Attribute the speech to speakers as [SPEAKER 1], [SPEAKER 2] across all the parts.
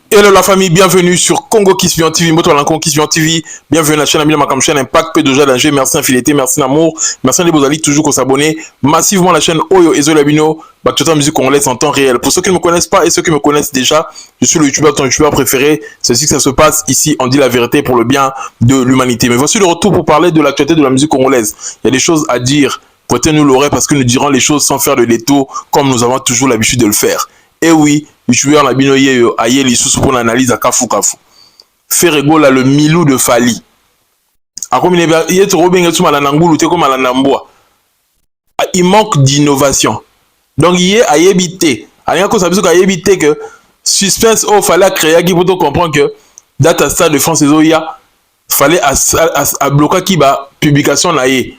[SPEAKER 1] Hello la famille, bienvenue sur Congo Kisvion TV, Congo Kisvion TV, bienvenue à la chaîne Amina Makam chaîne Impact P de Danger, merci infidélité, merci d'amour, merci de vos alliés toujours qu'on s'abonner massivement à la chaîne Oyo Ezo Labino, Bakchota musique congolaise en temps réel. Pour ceux qui ne me connaissent pas et ceux qui me connaissent déjà, je suis le youtubeur, ton youtubeur préféré, c'est ainsi que ça se passe ici, on dit la vérité pour le bien de l'humanité. Mais voici le retour pour parler de l'actualité de la musique congolaise. Il y a des choses à dire, prêtez-nous l'oreille parce que nous dirons les choses sans faire de détour comme nous avons toujours l'habitude de le faire. Et oui, youtubeur na bino yeyo aye lisusu pour l'analyse à kafu kafu. Ferrego là le milou de Fali. Akomi ne yé to robenga tu malana ngulu te ko malana mboa. Il manque d'innovation. Donc yé aye bité. Anya ko sabiso ka yebité que suspense au fallait créer qui pour comprendre que data stade de France ezoya fallait à bloquer qui ba publication na yé.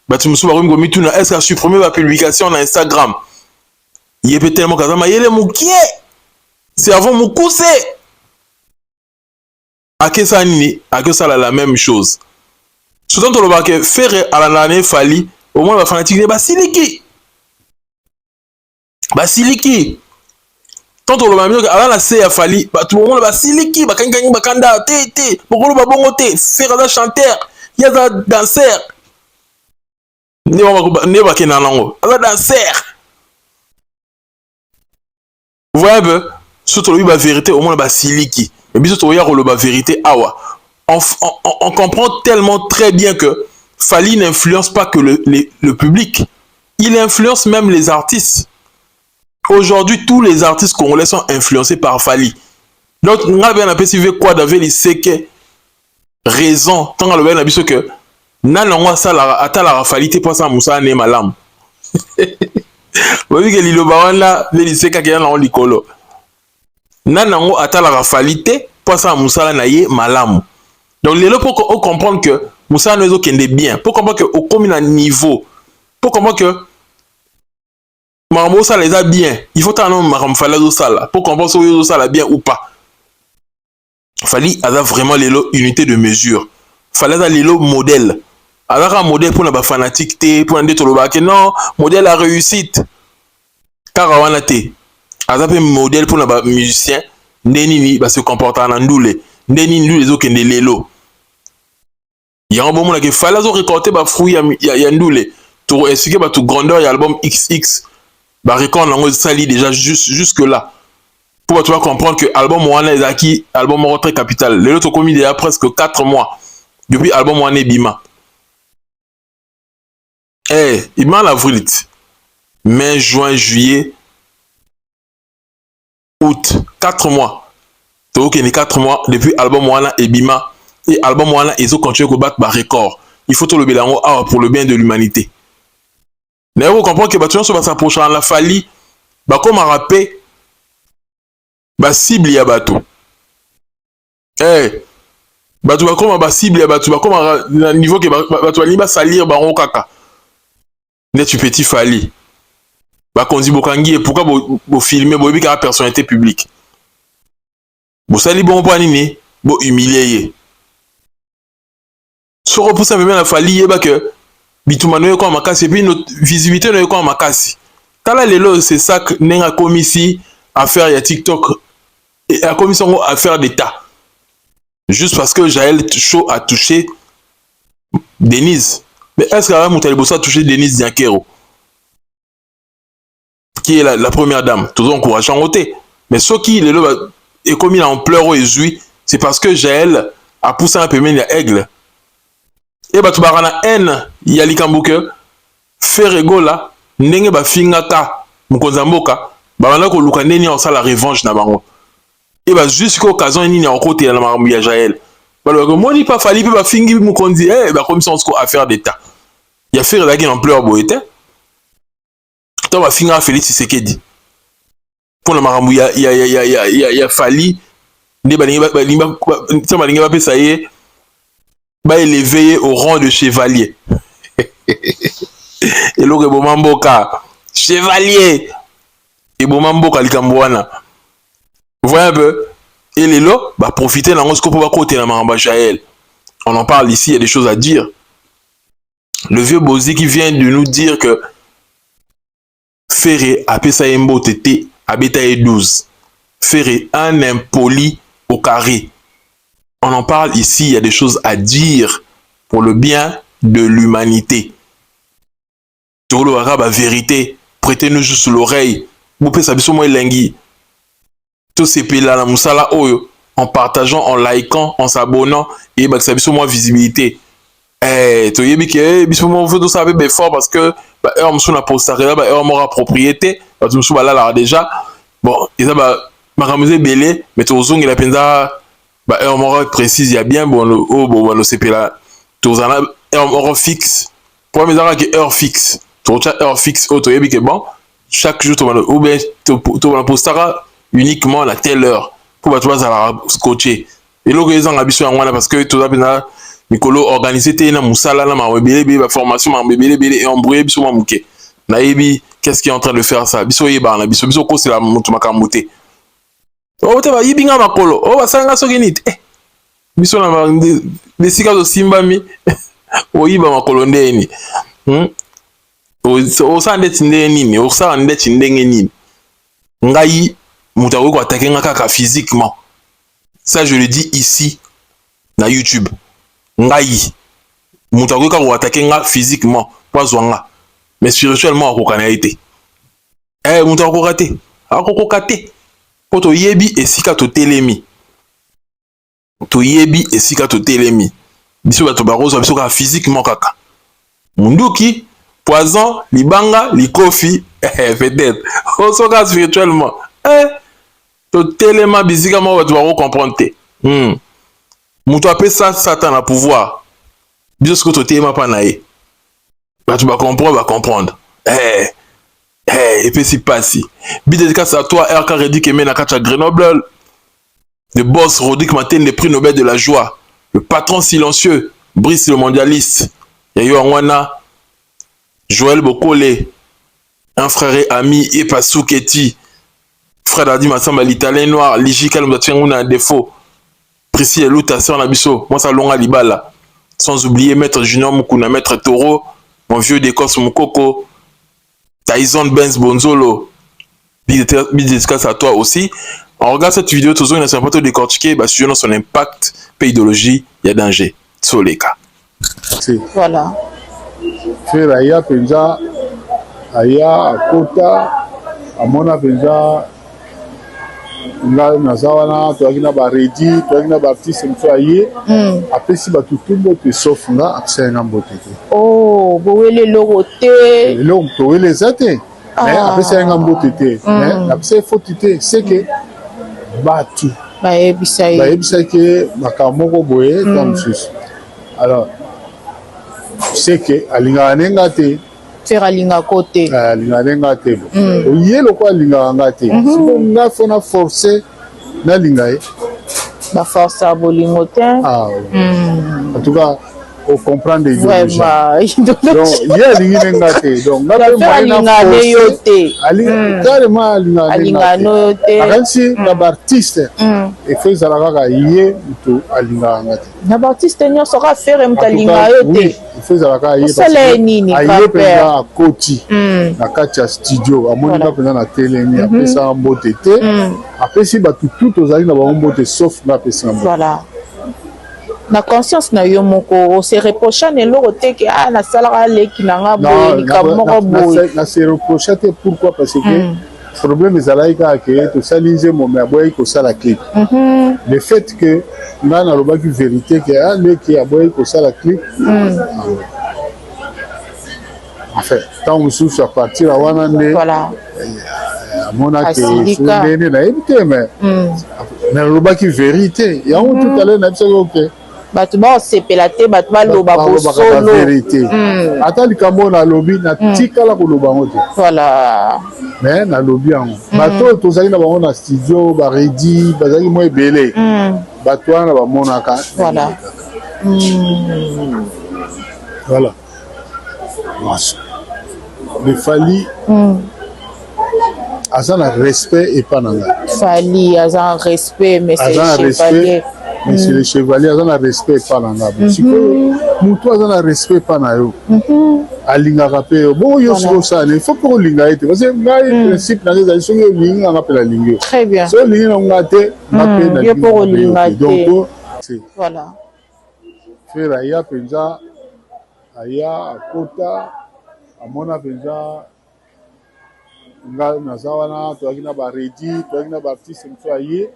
[SPEAKER 1] Ba tu musu ba ko mi tuna est-ce que supprimer ba publication na Instagram. Il est tellement kazama yele mukie. C'est avant Moukousse. Ake ça ni, ake ça la même chose. Surtout le bac faire à l'année Fali, au moins la fanatique de Basiliki. Basiliki. Tant on le va mieux à la C à Fali, tout le monde Basiliki, bakangani bakanda, té, beaucoup de babongoté, faire un chanteur, il y a un danseur. Ne va qu'un lango, un danseur. Vous voyez un peu? Surtout la vérité, au moins la siliki. Et bien surtout la vérité, awa. On comprend tellement très bien que Fali n'influence pas que le public. Il influence même les artistes. Aujourd'hui, tous les artistes congolais sont influencés par Fali. Donc, on a bien appelé quoi d'avoir les séquelles raison. Tant qu'on a bien appelé que nanangwa ça la atala Fali te pas ça Moussa ne malam. Vous voyez que l'Ilobawana, les séquelles qui sont dans l'écolo. Nanango atala rafalité pour ça Moussa na ye malamu. Donc les pour comprendre que Moussa ne kende bien, pour comprendre que au commun niveau, pour comprendre que Maramo ça les a bien, il faut t'en Maram Falazo sala pour comprendre si ça la bien ou pas. Fali a vraiment les unité de mesure. Fallait a les modèle. Alors un modèle pour la fanatique té pour un détoloba que non, modèle à réussite. Karawana té. Azapé modèle pour les musiciens neni ba se comporter en ndoule neni ndoule les autres les lelo il y a un bon moment que fallait récolter ba fruit ya ndoule pour expliquer ba tout grandeur et album XX ba récolte lango sali déjà jusque là pour tu vas comprendre que album wana ezaki album très capital les autres commis déjà presque 4 mois depuis album wana bima il m'a l'avril mai juin juillet août, 4 mois. Donc, il y a 4 mois depuis album Wana et Bima. Et album Wana, ils ont continué à battre par record. Il faut tout le bilan pour le bien de l'humanité. Mais vous comprenez que tu vas s'approcher à la Fali, comme un rappel, cible ya bateau. Bateau va comme un cible ya bateau, comme un niveau que bateau va salir baron kaka. Net tu petit Fali. Bakonzi bokangi et pourquoi vous filmer bobi car personnalité publique. Vous sali bon point ni bo humilier. So repousse un peu la Fali et que bitumano yo kwa makasi et puis notre visibilité no yo kwa makasi. Kala lelo c'est ça que nenga commis ici à faire ya TikTok et à commission à faire d'état. Juste parce que Jaël Chaud a touché Denise. Mais est-ce que Moutali Bossa a touché Denise Diakero? Qui est la première dame, toujours encourageant au thé. Mais ce qui est commis en pleurs et jouit, c'est parce que Jaël a poussé un peu mieux l'aigle. Et bah tu vas avoir haine, il y a l'ikambouke, Ferrego là, n'enge ba fingaka, mukozamboka, bah maintenant que Luka neni en ça la revanche na bango. Et bah jusqu'à occasion ni en côté la marambu ya Jaël. Bah le moi ni pas fallu ba fingi mukonzi, bah comme ça on se affaire d'état. Il y a Ferrego là qui en pleurs boité. Toi va finir Félix Tshisekedi pour la maramou ya Fali ne balinga ba pesa ye ba élevé au rang de chevalier et lo bomamboka chevalier et bomamboka likambo wana voyez un peu et les lots bah profiter dans ce qu'on peut côté la maramba Jaël on en parle ici il y a des choses à dire le vieux Bozi qui vient de nous dire que Ferré a pesa mbo tete a beta 12 faire un impoli au carré. On en parle ici, il y a des choses à dire pour le bien de l'humanité. Tout le arabe a vérité, prêtez-nous juste l'oreille. Vous pouvez savoir sur moi l'engui. Tous ces pays-là, la moussala oyo, en partageant, en likant, en s'abonnant, et bah ça sur moi visibilité. Tu y que biso mo veut savoir ben fort parce que bah on me posté là bah on m'aura propriété, bah tu me sous là déjà. Bon, et ça bah ma ramusé belé, mais tu ozong il a penza bah on m'aura précise il y a bien bon le CP là. Tu en a heure fixe. Pour mes arrêts que heure fixe. Tu as heure fixe auto y que bon, chaque jour tu vas ou ben tu vas poster uniquement à telle heure pour tu vas à scotcher. Et là que les gens habitués en parce que tu as bien Mikolo organisé na musala na mabebele ba formation mabebele et embrouillé biso mamuke. Na yebi qu'est-ce qui est en train de faire ça? Biso yeba na biso ko c'est la mutu makamuté. Oh te ba yibinga makolo. Oh ba sanga soki nit. Biso na desika zo simbami. O yiba makolo ndeni. O sa ndeti ndeni nini? O sa ndeti ndenge nini? Ngai mutu ko attaquer nga kaka physiquement. Ça je le dis ici na YouTube. Ngai mutu akoki kaka koatake nga physiquement po azwa nga mais spirituellement akokana ye te mutu akokoka te akokoka te po toyebi esika totelemi biso bato bakozwa biso kaka physiquement kaka munduki poison libanga likofi peut-être osoka spirituellement totelema bisika moko bato bakocomprendre te mutu apesa Satan na pouvoir biso siko totelema pa na ye bato comprendre epesi pasi bidédicace à toi RK Redick Aimé na kati ya Grenoble, le boss Rodrigue Matene, le prix Nobel de la joie, le patron silencieux Brice le mondialiste, yayo angwana Joël Bokole, un frère et ami Epasou Keti, frère Dadi Massamba l'italien noir, Ligi Kalmdatenguna un défaut, Priscille Louta sœur Nabiso, moi ça longa libala. Sans oublier Maître Junior Mukuna, Maître Toro, mon vieux d'Écosse Mukoko, Tyson Benz Bonzolo, dédicace à toi aussi. On regarde cette vidéo, toujours une pas décortiquer, bah, sur son impact, pédologie, il y a danger. Soleka.
[SPEAKER 2] Voilà.
[SPEAKER 3] Frère Aya Penza, Aya Kota, Amona Penza, nga nazawana toaki na baredi toaki na baartiste mosu aye apesi bato tumbo te sauf nga apesali nga mbote te
[SPEAKER 2] bowele eloko te
[SPEAKER 3] eloko towele eza te mais apesali nga mbote te mais apesali foti te seke bato bayebisaki makambo moko boye ta mosusu alors seke alingaka nde nga te
[SPEAKER 2] faire alingako te
[SPEAKER 3] alingaka nde nga te oye loko alingaka nga te siko nga fo na force nalinga ye
[SPEAKER 2] baforce ya bolingo te
[SPEAKER 3] en tout cas au comprendre idéologie donc ye alingi nde nga te donc nga mpe
[SPEAKER 2] alingane yo te
[SPEAKER 3] carrément alingane
[SPEAKER 2] yo te
[SPEAKER 3] akanisi na baartiste efo ezala kaka ye moto alingaka nga te
[SPEAKER 2] na baartiste nyonso ka fere moto alinga yo te
[SPEAKER 3] efo ezala kaka ye aye mpenza akoti na kati ya studio amoni ka mpenza na telemi apesaka mbote te apesi bato tout ozali na bango mbote sauf nga apesaka mbote
[SPEAKER 2] na conscience na yo moko se reprocha na eloko te ke nasalaka leki na nga boye likambo moko boye
[SPEAKER 3] na se reprocha te pourquoi parce que problème ezalaki kaka ke tosali nzembo me aboyaki kosala clip le fait que nga nalobaki vérité ke leki aboyaki kosala clip enfin ntango mosusu ya partir a wana nde amonaki ndenge nayebi te mais nalobaki vérité yango tout à l'heure nayebisaki oke
[SPEAKER 2] bato baosepela te bato baloba bosolo
[SPEAKER 3] vérité ata likambo nalobi natikala koloba yango te
[SPEAKER 2] voilà
[SPEAKER 3] mais nalobi yango bato oyo tozali na bango na studio baredi bazalaki mwa ebele bato wana bamonaka
[SPEAKER 2] voilà
[SPEAKER 3] voilà lefali aza na respect epa na ngai
[SPEAKER 2] fali aza en respect mais c'est chevalier
[SPEAKER 3] mais c'est le chevalier aza na respect pa na nga sikoyo moto aza na respect pa na yo alingaka mpe yo bongo yo soki osala il faut mpe kolinga ye te parce que ngai principe na nga ezali soki olingi nga mpe nalingi yo soki olingi na nga te nga mpe nalingi donc
[SPEAKER 2] voilà
[SPEAKER 3] frère aya mpenza aya akota amona mpenza nga naza wana toyaki na baredi toyaki na baartiste mosusu aye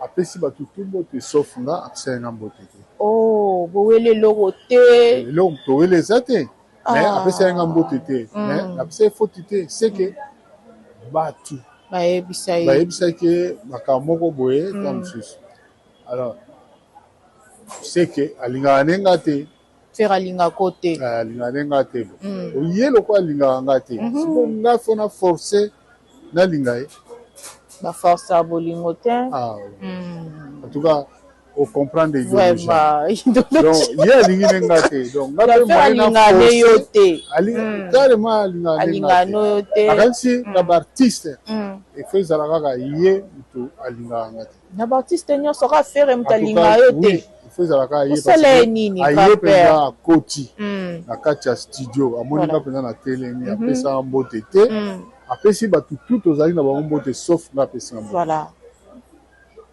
[SPEAKER 3] apesi bato tu mbote sauf nga apesaki nga mbote te
[SPEAKER 2] bowele eloko te
[SPEAKER 3] eloko towele eza te mais apesaki nga mbote te mais apesaki foti te seke bato bayebisaki makambo moko boye ta mosusu alors seke alingaka nde nga te
[SPEAKER 2] faire alingako te
[SPEAKER 3] alingaka nde nga te ye loko alingaka nga te siko nga fo na force nalinga ye
[SPEAKER 2] baforce ya bolingo te
[SPEAKER 3] en tout cas ocomprendre idéologie donc ye alingi nde nga te donc nga mpe
[SPEAKER 2] alingaka ne yo te
[SPEAKER 3] carrément alingaka nde nga te akanisi na baartiste efo ezala kaka ye moto alingaka nga te
[SPEAKER 2] na baartiste nyonso ka fere moto alingaka yo te
[SPEAKER 3] ezalaka
[SPEAKER 2] osala nini
[SPEAKER 3] aye mpenza akoti na kati ya studio amoni nga mpenza na telemi apesaka mbote te apesi bato tu tozali na bango mbote sauf nga apesaka mbote
[SPEAKER 2] voilà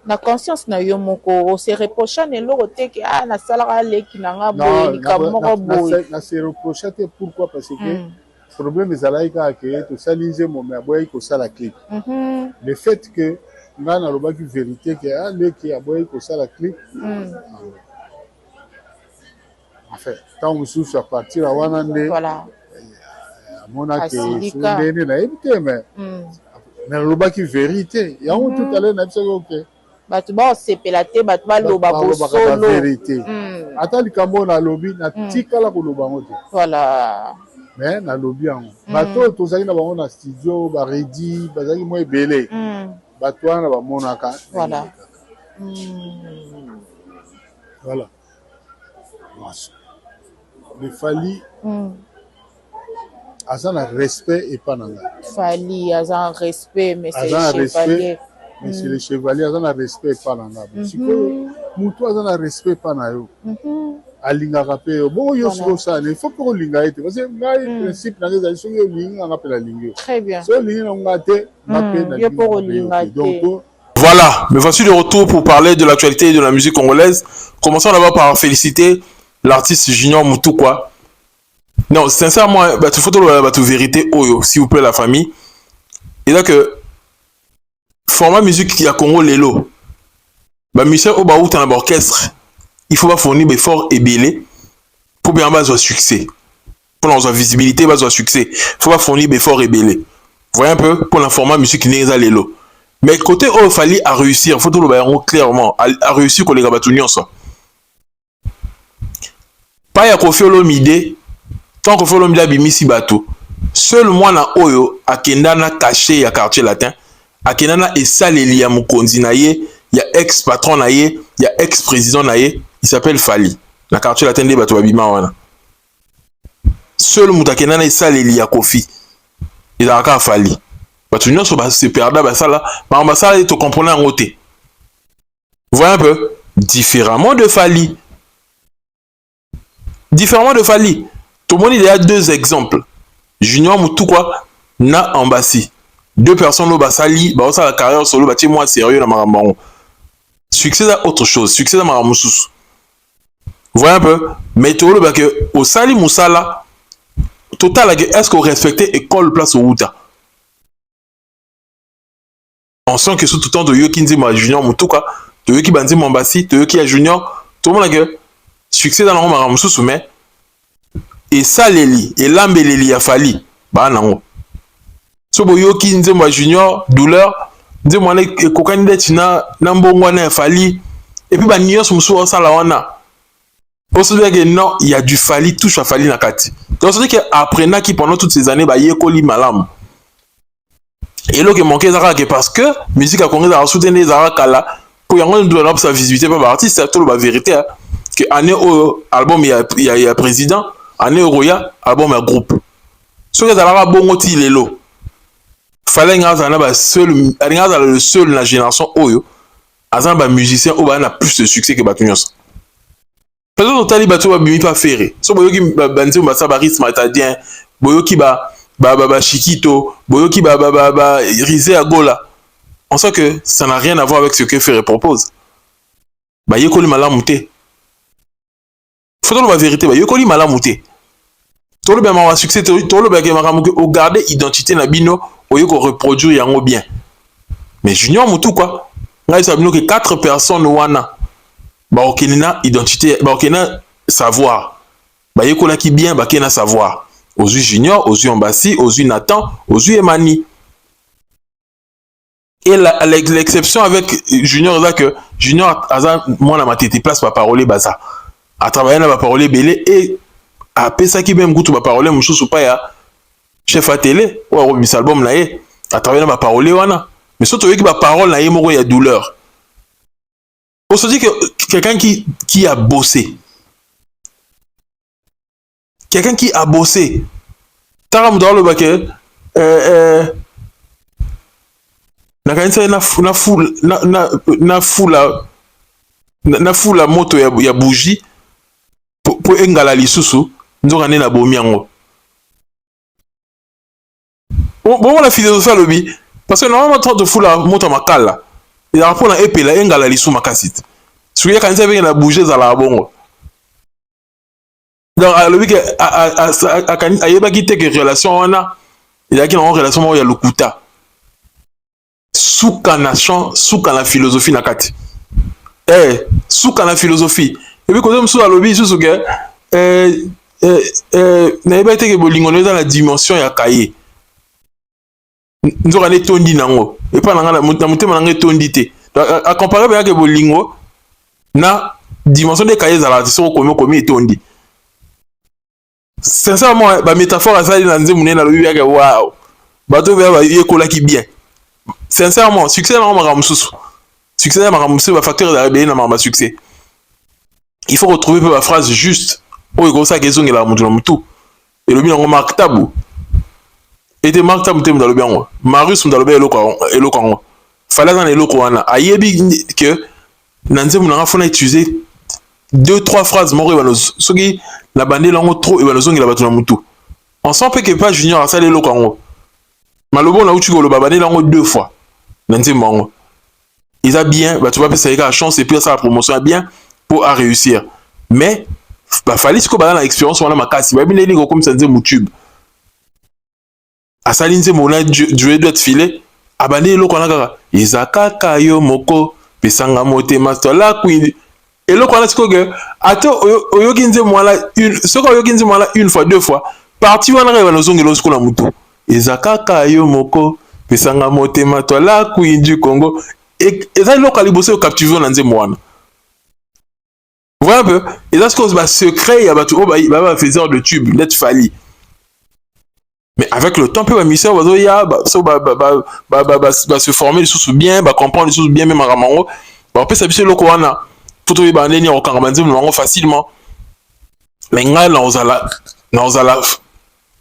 [SPEAKER 2] na conscience na yo moko ose reprocha na eloko te ke nasalaka leki na nga boye likambo moko boye
[SPEAKER 3] nase reprocha te pourquoi parce que problème ezalaki kaka ke tosali nzembo me aboyaki kosala clip le fait que nga nalobaki vérité ke leki aboyaki kosala clip enfin ntango mosusu apartir ya wana nde amonaki ndenge nayebi te mais nalobaki vérité yango tout à l'heure nayebisaki oke
[SPEAKER 2] bato baosepela te bato baloba bosolo
[SPEAKER 3] vérité ata likambo nalobi natikala koloba yango te
[SPEAKER 2] voilà
[SPEAKER 3] mais nalobi yango bato oyo tozali na bango na studio baredi bazalaki mwa ebele bato wana bamonaka
[SPEAKER 2] voilà
[SPEAKER 3] voilà le Fally aza na respect epa na nga
[SPEAKER 2] Fally aza respect mais c'est le chevalier
[SPEAKER 3] mais c'est le chevalier aza na respect epa na nga sikoyo moto aza na respect epa na yo alingaka mpe yo bongo yo soki osala il faut mpe kolinga ye te parce que ngai principe na nga ezali soki olingi nga mpe nalingi yo soki olingi na nga te nga mpe nalingi donc
[SPEAKER 1] voilà, me voici de retour pour parler de l'actualité de la musique congolaise. Commençons d'abord par féliciter l'artiste Junior Mutukwa. Non, sincèrement, il faut la vérité, s'il vous plaît, la famille. Et là que, format musique qui a Congo Lelo, Michel Obaout en orchestre, il faut pas fournir des forts et belés pour bien avoir succès. Pour avoir visibilité, avoir succès. Il faut pas fournir des forts et belés. Vous voyez un peu, pour le format musique qui n'est pas Lelo. Mais côté où il fallait à réussir, il faut tout le dire clairement, à réussir que les gars ça. Pas ya Koffi Olomide, tant Koffi Olomide a bimi si bateau. Seul moi na oyo akenda na caché ya quartier latin, akenda na esaleli ya mukonzi na ye, ya ex patron na ye, ya ex président na ye, il s'appelle Fally. Na quartier latin de bateau babima wana. Seul mutakenda na esaleli ya Koffi. Il a ka Fally. Bato nyonso se perda basala, ba ambasala to comprenez en côté. Vous voyez un peu différemment de Fally. Différemment de Fally. Tout le monde il y a deux exemples. Junior Mutukwa na Ambassi. Deux personnes au basali, ba ça la carrière solo bati moi sérieux na marambango. Succès à autre chose, succès à maramusus. Vous voyez un peu mais tout le que au sali musala total est-ce qu'on respectait école place au Outa. On sent que sous tout le temps de Yoki Nzima Junior Mutukwa, de Yoki Banzi Mambassi, de Yoki a Junior, tout le monde a que succès dans le maramusus mais et ça leli et l'ambeleli a Fally ba nango. So boyoki Nzima Junior douleur Nzima ne kokani de tina na mbongo na Fally et puis ba nyos musu osala wana. On se dit que non, il y a du Fally touche à Fally na kati. Donc ça veut dire que après na qui pendant toutes ces années ba yekoli malam. Et là que manquait ça que parce que musique a congolais a soutenu les arakala pour y avoir une sa visibilité par artiste c'est tout la vérité hein, que année au album il y a président année Roya album un groupe ce que ça va bonoti lelo fallait ngazana ba seul ngazana le seul la génération oyo azan ba musicien o ba na plus de succès que Batunyos. Peut-être que tali bato ba bimi pas ferré. So boyoki banze ba sabaris matadien, boyoki ba Chiquito, boyoki ba Rizé Agola. On sait que ça n'a rien à voir avec ce que Ferré propose. Ba yekoli malamouté. Faut la vérité, ba yekoli malamouté. Tolo ba ma succès, tolo ba ke makamuke o garder identité na bino, o yeko reproduire yango bien. Mais Junior Moutou quoi. Ngai sabino que 4 personnes wana ba okenina identité, ba okena savoir. Ba yekola ki bien ba kena savoir. Ozui Junior, Ozui Ambassi, Ozui Nathan, Ozui Emani. Et l'exception avec Junior, c'est que Junior a moi ma tête place pas parler baza. A travailler na ba parler belé et a pesa ki même goût ba parler mususu pa ya chef à télé ou remis album na ye. A travailler na ba parler wana. Mais surtout avec ba parole na ye moko ya douleur. On se dit que quelqu'un qui a bossé. Quelqu'un qui a bossé. Taram dans le baquet. Na fula moto ya bougie pour engala lisusu nzoka ne na bomiango. Bon la philosophie lobby parce que normalement tant de fula moto makala. Il a rapport na epela engala lisu makasit. Souya kanisa avec na bouger za la bongo. Donc le week a yeba ki te que relation wana il y a une relation ya lokuta. Souka na chant, souka na philosophie na kati. Souka na philosophie. Et puis quand on sou alobi sou que na yeba te que bolingo dans la dimension ya kaye. Nzoka ne tondi nango. Et pas na mutema na tondi te. À comparer bien que bolingo na dimension de kaye za la so komi tondi. Sincèrement ba métaphore ça na nze munena lobi ya que waouh. Bato ba yekola ki bien. Sincèrement, succès na maramususu. Succès na maramususu ba facteur de na marama succès. Il faut retrouver la phrase juste. Oh ko ça question ngela mutu na mutu. Et lobi na Mark Tabou. Et de Mark Tabou tem dans le bien. Marius dans le bien eloko. Fallait dans eloko wana. Ayebi que nanze munanga fona utiliser 2-3 phrases moko ba no soki la bande lango trop et ba no zongela batu na mutu. On sent que pas Junior a ça eloko ngo. Malobo na uchi kolo babane lango 2 fois. Nanze mango. Ils a bien, bah tu vas passer la chance et puis ça la promotion bien pour à réussir. Mais bah fallait que bah dans l'expérience on a ma casse. Bah bien les comme ça nze mutube. A salinze mona Dieu doit filer. Abane lo kona kaka. Izaka kayo moko pesanga motema tola kwindi. Et lo kona siko que ato oyokinze mwala une soko oyokinze mwala une fois 2 fois. Parti wana ka bana zongelo siko na mutu. Izaka kayo moko pesanga motema tola kwindi Congo. Et ça lo kali bosse au captiver na nzembo wana. Voilà un peu. Et là ce qu'on va secret ya batu ba faiseur de tube net fali. Mais avec le temps, peu mission se former les sous bien, comprendre les sous bien même à Ramango. On peut s'habituer le Koana. Faut trouver banani au Karamanzi facilement. Mais na ozala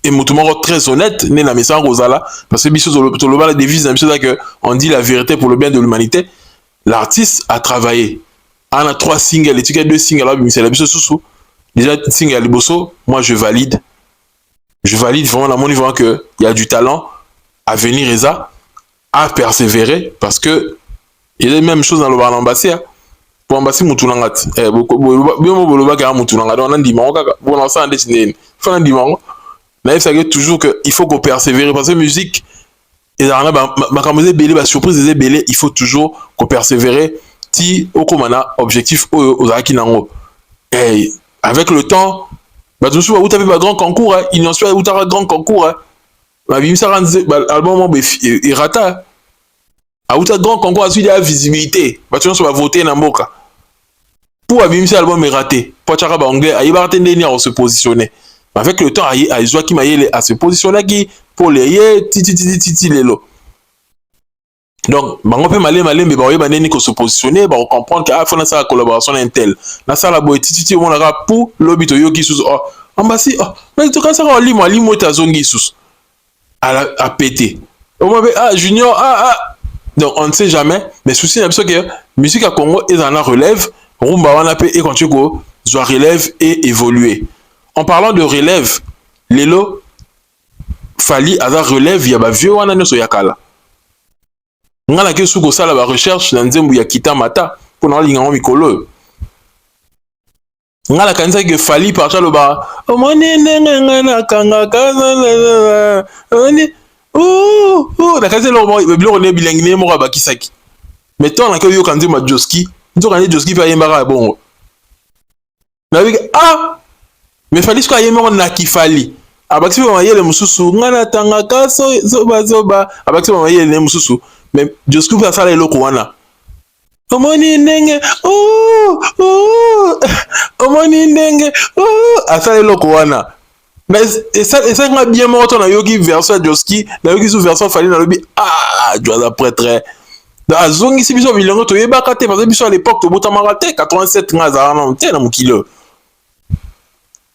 [SPEAKER 1] et mutumo très honnête, né la message Rosala parce que biso la devise que on dit la vérité pour le bien de l'humanité. L'artiste a travaillé. On a 3 singles, et 2 singles là, mais c'est la biso sous. Déjà single les bosso, moi je valide. Je valide vraiment à mon niveau qu'il y a du talent à venir et ça, à persévérer parce que il y a les mêmes choses dans le bar d'ambassade. Pour ambasser Moutounangat, toujours qu'il faut qu'on persévère parce que musique, il surprise des il faut toujours qu'on persévère si au comana objectif aux Akinango. Et avec le temps, bah tu sais où t'avais pas grand concours il n'en soit où t'as grand concours ma vie ça rend album il rata à où t'as grand concours à suite de la visibilité bah tu sais va voter dans Moka pour abîmer cet album est raté pour tchara ba anglais aïe ba tendre à se positionner avec le temps aïe joie qui m'a à se positionner qui pour les titi lelo donc bango pe malé mais ba oye ba neni ko se positionner ba comprendre que faut na ça collaboration intel na ça la boy titi on a pour lobito yo ki sous ambassy mais tu quand ça on limo ta zongi sous à péter on m'a junior Donc, on ne sait jamais. Mais souci, c'est que musique à Congo, ils en a relève. Rumba, on a et quand tu go, soit relève et évoluer. En parlant de relève, Lelo, Fali, Aza relève, il y a vieux, on a ne so yakala. On a la question que ça, la recherche, dans Nzembu Yakita Mata, pour nous, l'ingénieur Mikolo. On a la canisa que Fali, par le bar. Oh, mon oh, la canisa, le blanc, on est bilingue, on a bakisaki. Mais toi, on a eu quand ma Joski, tu as Joski va y embarquer bon. Ah, mais Fali, ce qu'il y a on a qui Fali. Abaxi va y aller mususu, ngana tanga kaso zoba. Abaxi va y aller mususu. Mais Joski va faire les locaux wana. Omoni ndenge, oh, omoni ndenge, oh, asa les locaux wana. Mais et ça m'a bien mort on a yogi version Joski, na yogi sous version Fali na lobi. Ah, tu as après très. Da zongi si biso bilongo to yeba kate parce que biso à l'époque to bota marate 87 ngaza na mtena mukilo.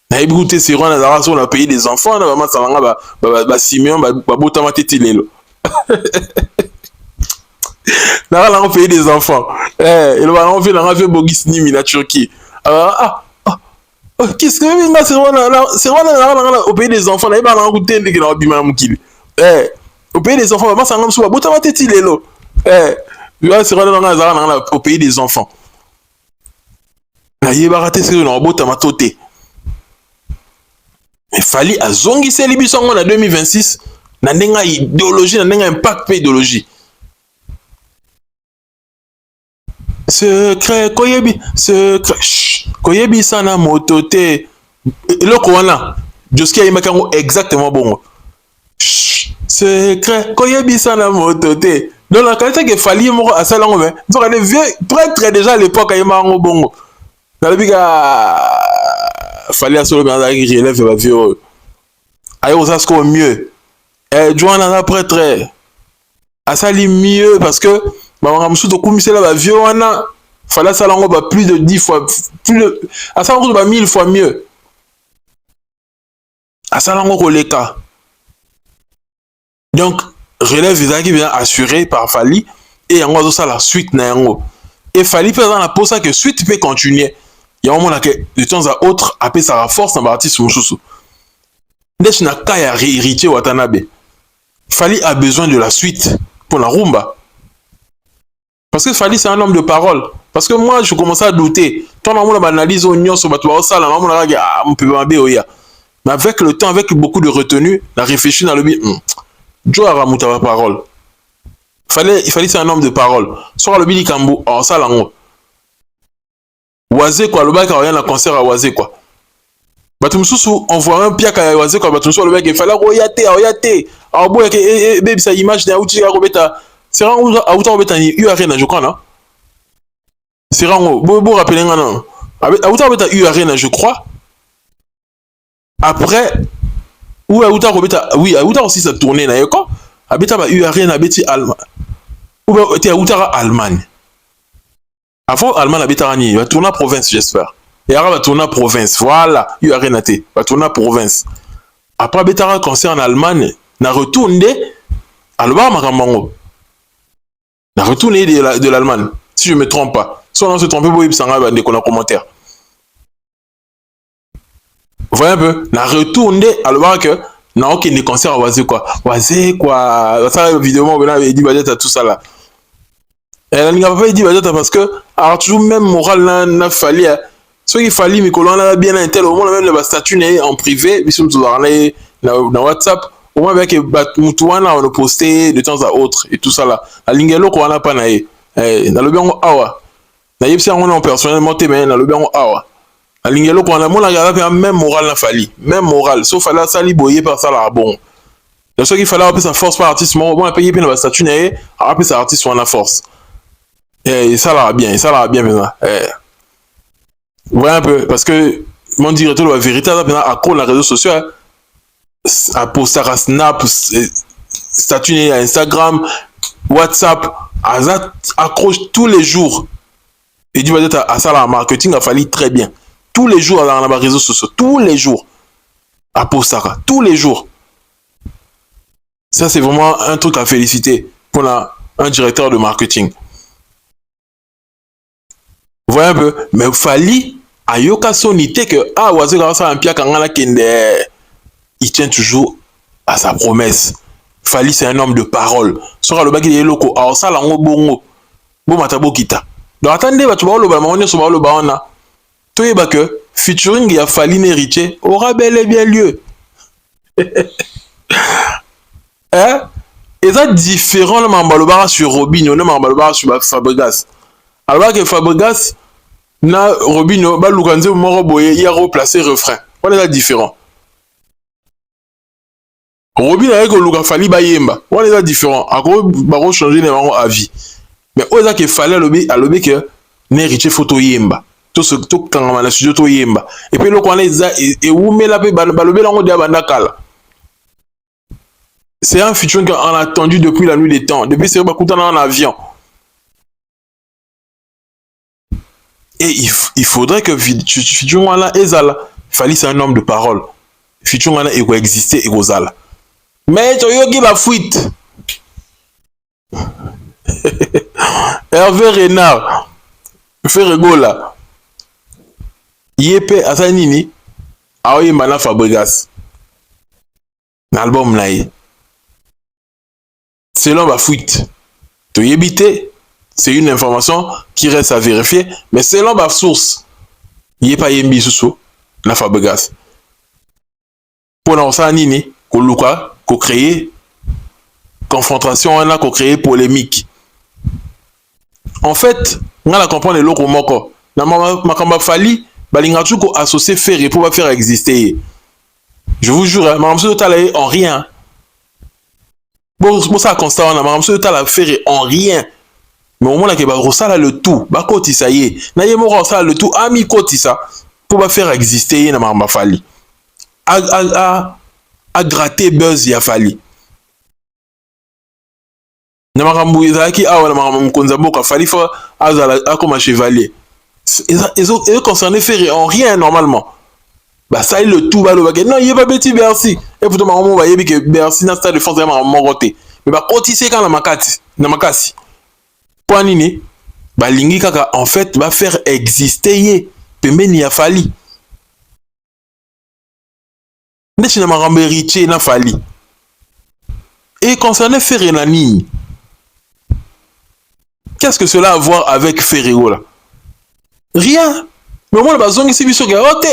[SPEAKER 1] Na écouté c'est roi na sur on a payé des enfants na maman salanga ba Simeon ba bota matete lelo. Na on payer des enfants. Et le ballon fait na fait bogis nimi na Turquie. Qu'est-ce que c'est roi au pays des enfants na yeba na goûter ndike na bima mukili. Au pays des enfants maman salanga so ba bota matete lelo. C'est au pays des enfants. Il va rater ce que mais Fali a zongi se libisson en 2026. Na nenga idéologie, na nenga impact idéologie. Secret, koyebi sana motote. Le koana, jusqu'à imakango exactement bon. Secret, koyebi sana motote. Donc la qualité que Fali moko à salon mais donc les vieux prêtre déjà à l'époque il m'a bongo dans le biga Fali à solo dans qui relève va vieux ayo ça ce mieux Joana la prêtre à sali mieux parce que ba ramsu to kumisela va vieux wana Fali salon ba plus de 10 fois plus de à salon ba 1000 fois mieux à salon koleka donc relève qui vient assuré par Fali et en gros ça la suite na yango et Fali peut dans la pose ça que suite peut continuer il y a un moment que de temps à autre après ça force en partie sur choussou dès na kaya héritier Watanabe Fali a besoin de la suite pour la rumba parce que Fali c'est un homme de parole parce que moi je commence à douter quand on analyse au nyon sur bateau ça là on peut m'aber oya mais avec le temps avec beaucoup de retenue la réfléchir dans le but Joe Aramuta la parole. Il fallait c'est un homme de parole. Soit le Billy Kambo, en ça lango. Oisé quoi, le bac a rien à concert à Oisé quoi. Batumsusu, on voit un piak à Oisé quoi, Batumsusu le bac il fallait oyate. Alors bon, baby sa image d'un outil à Robeta. C'est rang ou à outa Robeta ni URN je crois non. C'est rang beau rappeler non. À outa Robeta URN je crois. Après ou à Outa Robeta, oui, à Outa aussi ça tournait na yoko. Abeta ba URN abeti Allemagne. Ou ba était à Outa Allemagne. Avant Allemagne abeta rani, va tourner province j'espère. Et après va tourner province. Voilà, URN até, va tourner province. Après abeta concert en Allemagne, na retourné Alba Makamango. Na retourné de l'Allemagne, si je me trompe pas. Si on se trompe pas, il s'en va des commentaires. Vous voyez un peu, na retourné à le que na aucun des concerts à Oisé quoi, ça vidéo on a dit Badeta tout ça là. Elle n'a pas dit Badeta parce que alors toujours même moral n'a fallu ce qu'il fallait mais qu'on a bien un tel au moins même le statut en privé puis surtout dans WhatsApp au moins avec Mutuana on a posté de temps à autre et tout ça là. La lingelo qu'on a pas naé dans le bien awa. Na yepsi on a personnellement témoin dans le bien awa. Alingelo qu'on a mon la même moral na Fali même moral sauf Fali sali boyer par ça là bon donc ce qu'il fallait appeler sa force par artiste bon payer bien la statut né appeler sa artiste en la force et ça là bien maintenant ouais un peu parce que mon directeur la vérité là maintenant à cause les réseaux sociaux à poster à Snap statut né à Instagram WhatsApp accroche tous les jours et du peut-être à ça là marketing a fallu très bien tous les jours dans les réseaux sociaux, tous les jours, à Postara, tous les jours. Ça, c'est vraiment un truc à féliciter pour la un directeur de marketing. Vous voyez un peu? Mais Fally, ayoka sonité que, ah, Oise Garça Ampia Kangala Kende, il tient toujours à sa promesse. Fally, c'est un homme de parole. Sora le baki de loko, alors ça, là, bongo, bon matabo kita. Donc, attendez, tu vas le on est sur le baona. Tu sais que, featuring, il y a Fally Néritier, aura bel et bien lieu. Hein? Et ça, différent, le mambalobara sur Robinho, le mambalobara sur Fabregas. Alors que Fabregas, na Robinho, ba Lukanze, moro boye, il a replacé refrain. On est là différent. Robinho avec Luka Fally ba yemba. On est là différent. Encore, baro changer les marrons à vie. Mais on est là qu'il fallait à l'obé que n'héritier photo yemba. Tout ce tout quand on a le studio to yemba. Et puis le qu'on est et où met la paix balobé là on dit abandakala. C'est un featuring qu'on a attendu depuis la nuit des temps. Depuis c'est pas content en avion. Et il faudrait que featuring là ezala. Fally c'est un homme de parole. Featuring là il doit exister et gozala. Mais tu yogi ba fuite. Hervé Renard. Fait rigola. Yépe asanini. Aoye mana Fabregas. L'album naïe. Selon ma fuite, tu y habité, c'est une information qui reste à vérifier, mais selon ma source, il n'y a pas yembi sous la Fabregas. Pour l'instant, nini, qu'on luka, qu'on crée confrontation, on a qu'on crée polémique. En fait, on a comprendre les locaux moko. Na makamba Fally, balingatu ko associé faire pour faire exister. Je vous jure, ma monsieur Tala en rien. Bon, ça constat, on a ma monsieur Tala faire en rien. Mais au moment où ba rosala le tout, ba koti ça y est. Na yemo rosala le tout, ami koti ça pour faire exister na makamba Fally. A gratter buzz ya Fally. Na makambu ezaki awa na makambu mkonza mboka Fally fa azala comme un chevalier. Ils ont concerné faire en rien normalement. Bah ça est le tout bah le non il est pas petit Bercy et pourtant maman va y que Bercy n'a stade de France vraiment moroté mais bah cotiser quand la makasi point nini bah lingi kaka en fait va faire exister pembeni ya Fally n'est na makambo héritier na Fally et concerné faire na nini qu'est-ce que cela a à voir avec Ferrero là rien mais au moins la zone ici biso ga ok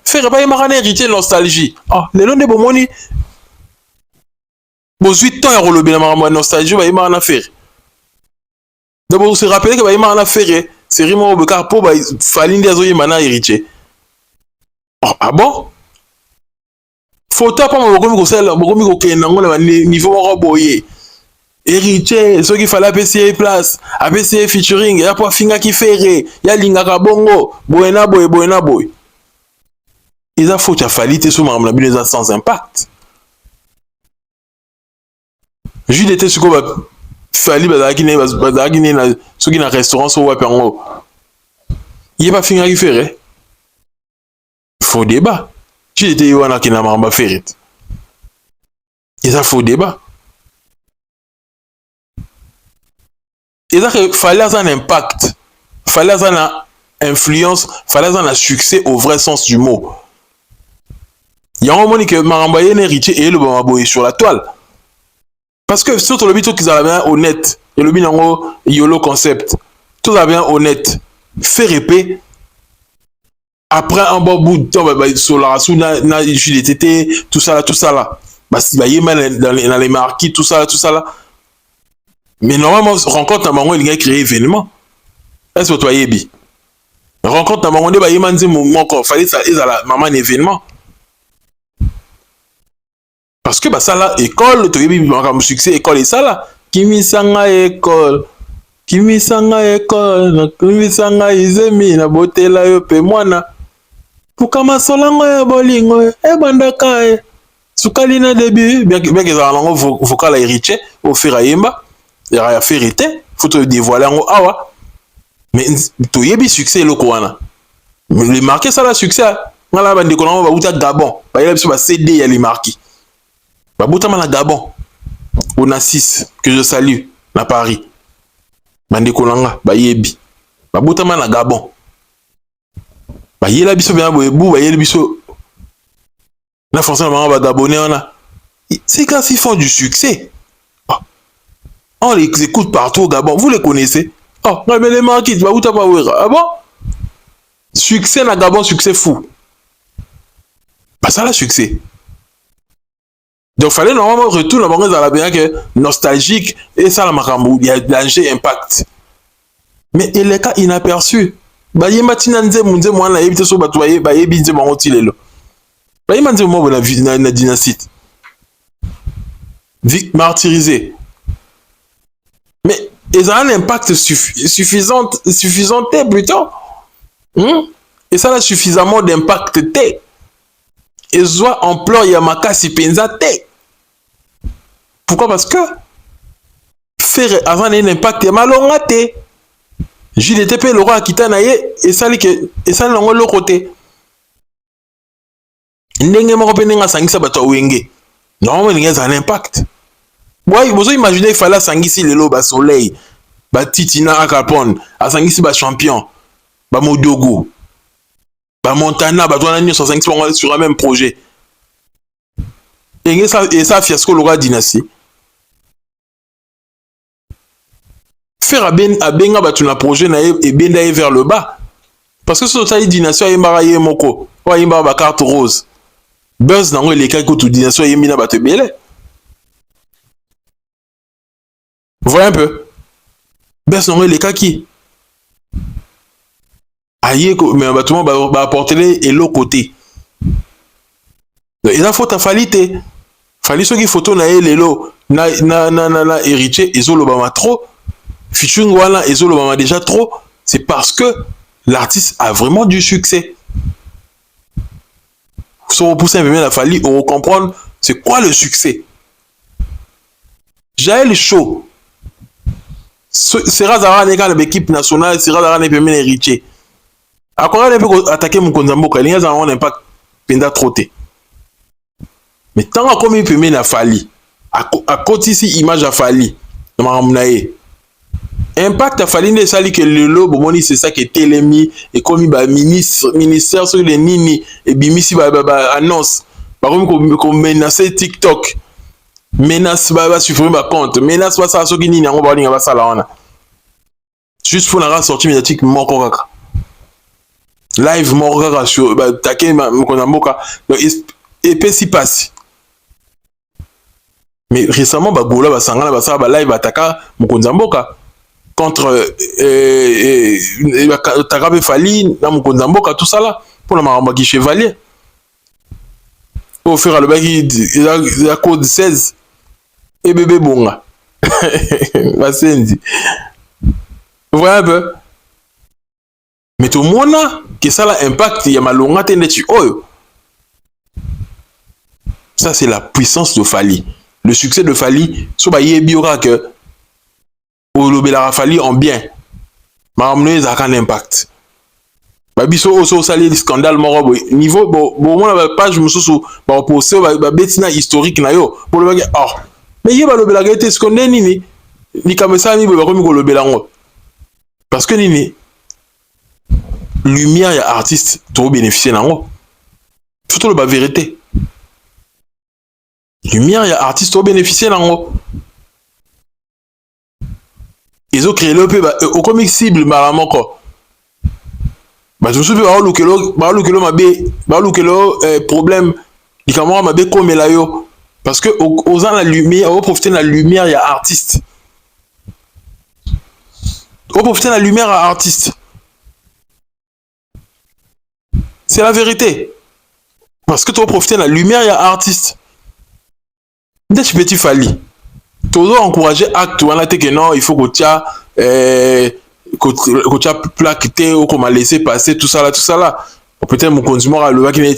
[SPEAKER 1] faire pas y héritier nostalgie ah les longs de bomoni bon 8 ans à relever la nostalgie va y marana faire d'abord se rappeler que va y marana faire c'est rimo au car pour Fally des oyi mana héritier ah bon photo pas mon gomi ko sel gomi ko kena ngona niveau roboyer héritier ce qu'il fallait APCA place APCA featuring ya pas finga qui ferré ya linga ka bongo boena boy ils ont foutu à Fally sur ma les sans impact. Juste était sur quoi Fally bazaki na ce qui na restaurant sur wapengo. Il est pas fini à y faire. Faux débat. Tu étais yoana qui n'a pas fait. Ils ont faux débat. Ils ont Fally a un impact. Fally a une influence. Fally a un succès au vrai sens du mot. Il y a un moment que Marambaye n'est héritier et le Bamaboye sur la toile. Parce que surtout le bito qu'ils avaient bien honnête, et le binango YOLO concept, tout a bien honnête, faire épée. Après un bon bout de temps, sur la rassou, tout ça là. Bah, si bah, il y dans les marquis, tout ça là. Mais normalement, rencontre à Mango, il a créé événement. Est-ce que toi, Yebi? Rencontre à Mango, il m'a dit, mon corps, fallait ça, il a maman un événement. Parce que bah ça là école tu as comme succès école et ça là kimi sanga école izemi na botela yo pe mwana pukama solango ya bolingo e bandaka e sukali na début bien que ça lango vocal héritier au firayemba ya vérité faut te dévoiler ngo awa mais tu yebi succès loko wana le marqué ça la succès ngala bande ko ba uta Gabon ba yela biso ba CD ya les marquis Baboutama na Gabon, au Nassis, que je salue, à Paris. bandeko nanga bayebi babotama na Gabon bayela biso bena boyebu bayela biso na forcément bango ba Gabonais wana c'est quand ils font du succès on les écoute partout au Gabon vous les connaissez mais les marquis bah uta pas wera ah bon succès na Gabon succès fou bah ça la succès donc fallait normalement retourner dans la bien que nostalgique et ça la makambo il y a danger impact mais il est cas inaperçu bah yemba tinanze munze mwana yebite so batwaye bah yebinze bango tilelo bah yemba nze mo na dynastie martyrisé mais ils ont un impact suffisant plutôt et ça a suffisamment d'impact ils ont emploi Yamakasi Penzate. Pourquoi? Parce que faire avant un impact malongate. JDTP le roi Kitanaye et ça l'on le côté. Ndenge moko penenga sangisa bato wenge. Normalement il y a un impact. Ouais, vous imaginez il fallait sangisi le loba soleil, ba titina akapon, a sangisi ba champion, ba modogo. Bah Montana, bah toi on sangisi sur un même projet. Et ça fiasco l'aura dynastie. Faire à benga bah tu na projet na et benda vers le bas. Parce que ce tali dynastie y mbaraye moko, wa yimba ba carte rose. Buzz nango les cas que tu dynastie y mina ba te belé. Voyez un peu. Buzz nango les cas qui aïe mais tout le monde va apporter les l'autre côté et la faute à falité fali ceux qui photo na lelo na héritier ezolo bama trop featuring wala ezolo bama déjà trop c'est parce que l'artiste a vraiment du succès faut repousser un peu la fali on comprendre c'est quoi le succès. Jaël Chaud c'est Razara n'est qu'à l'équipe nationale c'est Razara n'est pas héritier. A quoi on peut attaquer mon Konzamboka, il y a un impact penda trotté. Mais tant que comme il peut mettre la Fali, à côté ici image à Fali, impact à Fali n'est sali que le lobo c'est ça qui est télémi et comme il ministère sur les nini et bimisi annonce par exemple comme menacer TikTok menace supprimer ma compte menace pas ça ce qui nini on va aller ça là juste pour la sortie médiatique mon kaka live morga sur taquer Konamboka et puis si passe mais récemment Gola basangana basaba ba live ataka Konamboka contre Takabe Fali na Konamboka tout ça là pour la maramba chevalier au faire le bagi la code 16 et bébé bonga basendi voilà un peu. Mais tout le monde que ça a impact, il y a malonga tendetu oyo. Ça c'est la puissance de Fali. Le succès de Fali, so ba yebi ora que o lobela Fali en bien. Maramne ça a un impact. Ba biso oso sali le scandale moro niveau bon moi la page mususu ba poster ba betina historique na yo. Pour le bagay mais yeba lobela gete scandale nini ni kamesa ni ba komi ko lobela ngo. Parce que nini lumière ya artiste trop bénéficier nango surtout la vérité lumière ya artiste trop bénéficier nango ils ont créé le peu au comic cible maramon ko bah je suis pas lukelo problème di kamera mabe comme la yo parce que aux la lumière au profiter de la lumière ya artiste au profiter de la lumière à artiste. C'est la vérité. Parce que tu vas profiter de la lumière, il y a artiste. Dès que tu Fali, tu dois encourager acte. Que non, il faut que tu aies plaqué ou qu'on m'a laissé passer tout ça là. Peut-être mon consumer le qui n'est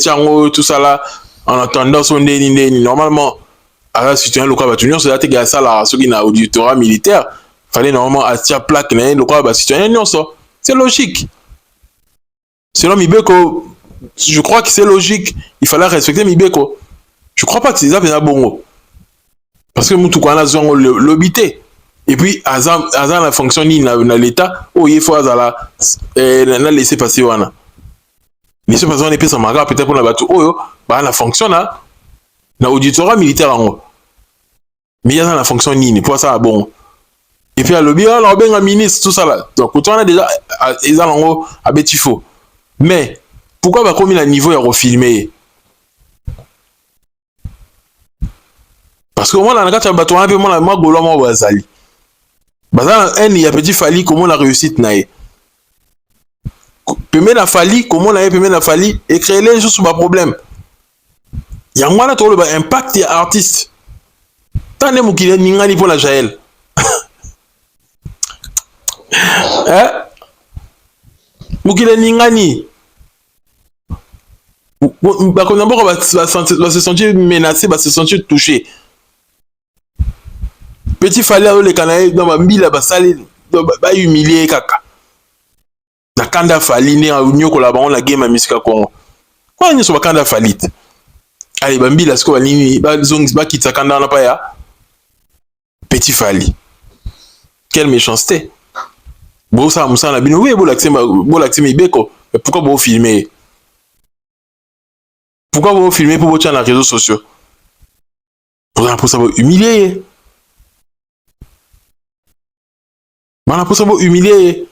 [SPEAKER 1] tout ça là. En attendant son déni. Normalement, si tu as un local, tu as été ça là. Ceux qui n'ont auditorat militaire, il fallait normalement attirer plaque. Si tu as un c'est logique. Selon Mibeko, je crois que c'est logique. Il fallait respecter Mibeko. Je crois pas que c'est ça, mais bongo. Parce que Moutoukwana Zongo l'obité. Et puis azan la fonction ni na l'état oh il faut azala na laisser passer wana laisser passer on est pesa maka peut-être pour la bateau oh bah la fonction na auditoire militaire en mais il y a la fonction ni pour ça bon et puis à lobby on a bien un ministre tout ça là donc quand on a déjà ils en haut à Betifo mais pourquoi bah comme il a niveau à refilmer parce que moi là quand tu as bateau un peu moi golo moi bazali bazana un ya petit Fally comment la réussite nae permet la Fally comment la permet la Fally et créer les choses pas problème ya ngwana to le ba impact ya artiste tane mukile ningani pour la Jaël hein mukile ningani ba ko d'abord va se sentir menacé va se sentir touché petit Fally le Canaï dans ma mbila basali ba humilier kaka na kanda Fally ne nyoko la bango la game ya musique Congo kwa nyo so ba kanda Fally allez ba mbila sko balini ba zongs ba kitsa kanda na pa ya petit Fally quelle méchanceté bon ça musa na bino oui bo l'accès ibeko mais pourquoi vous filmer pour sur les réseaux sociaux pour ça vous humilier pour ça vous humilier